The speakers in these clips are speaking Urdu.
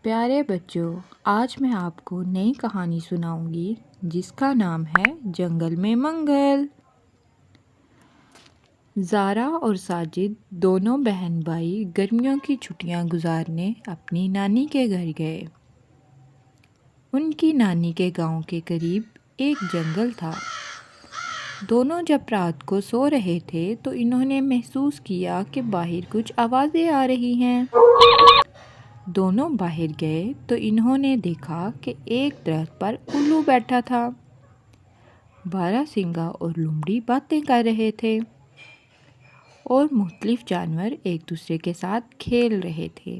پیارے بچوں، آج میں آپ کو نئی کہانی سناؤں گی جس کا نام ہے جنگل میں منگل۔ زارا اور ساجد دونوں بہن بھائی گرمیوں کی چھٹیاں گزارنے اپنی نانی کے گھر گئے۔ ان کی نانی کے گاؤں کے قریب ایک جنگل تھا۔ دونوں جب رات کو سو رہے تھے تو انہوں نے محسوس کیا کہ باہر کچھ آوازیں آ رہی ہیں۔ دونوں باہر گئے تو انہوں نے دیکھا کہ ایک درخت پر الو بیٹھا تھا۔ بارہ سنگا اور لومڑی باتیں کر رہے تھے اور مختلف جانور ایک دوسرے کے ساتھ کھیل رہے تھے۔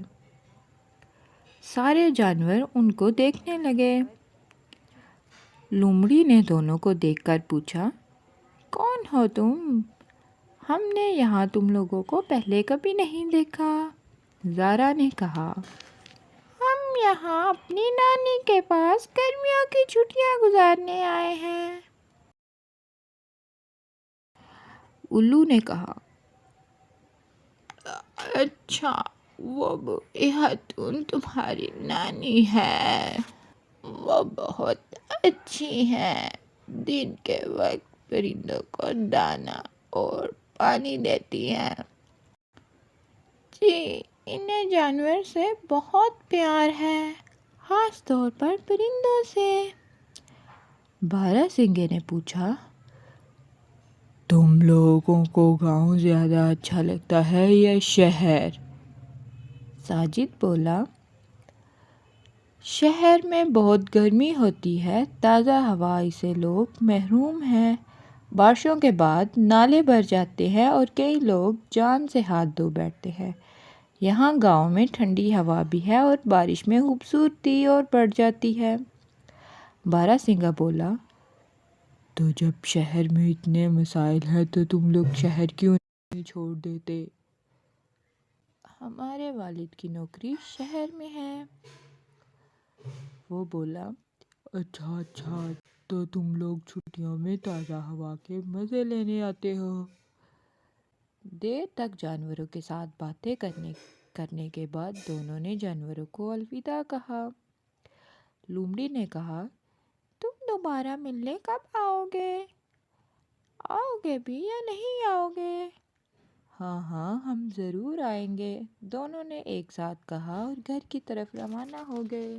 سارے جانور ان کو دیکھنے لگے۔ لومڑی نے دونوں کو دیکھ کر پوچھا، کون ہو تم؟ ہم نے یہاں تم لوگوں کو پہلے کبھی نہیں دیکھا۔ زارا نے کہا، ہم یہاں اپنی نانی کے پاس گرمیوں کی چھٹیاں گزارنے آئے ہیں۔ الو نے کہا، اچھا، وہ بوڑھی خاتون تمہاری نانی ہے؟ وہ بہت اچھی ہیں۔ دن کے وقت پرندوں کو دانا اور پانی دیتی ہیں۔ جی، انہیں جانور سے بہت پیار ہے، خاص طور پر پرندوں سے۔ بارہ سنگے نے پوچھا، تم لوگوں کو گاؤں زیادہ اچھا لگتا ہے یا شہر؟ ساجد بولا، شہر میں بہت گرمی ہوتی ہے، تازہ ہوا سے لوگ محروم ہیں۔ بارشوں کے بعد نالے بھر جاتے ہیں اور کئی لوگ جان سے ہاتھ دھو بیٹھتے ہیں۔ یہاں گاؤں میں ٹھنڈی ہوا بھی ہے اور بارش میں خوبصورتی اور بڑھ جاتی ہے۔ بارہ سنگا بولا، تو جب شہر میں اتنے مسائل ہیں تو تم لوگ شہر کیوں نہیں چھوڑ دیتے؟ ہمارے والد کی نوکری شہر میں ہے۔ وہ بولا، اچھا، تو تم لوگ چھٹیوں میں تازہ ہوا کے مزے لینے آتے ہو۔ دیر تک جانوروں کے ساتھ باتیں کرنے کے بعد دونوں نے جانوروں کو الوداع کہا۔ لومڑی نے کہا، تم دوبارہ ملنے کب آؤ گے؟ آؤ گے بھی یا نہیں آؤ گے؟ ہاں، ہم ضرور آئیں گے، دونوں نے ایک ساتھ کہا اور گھر کی طرف روانہ ہو گئے۔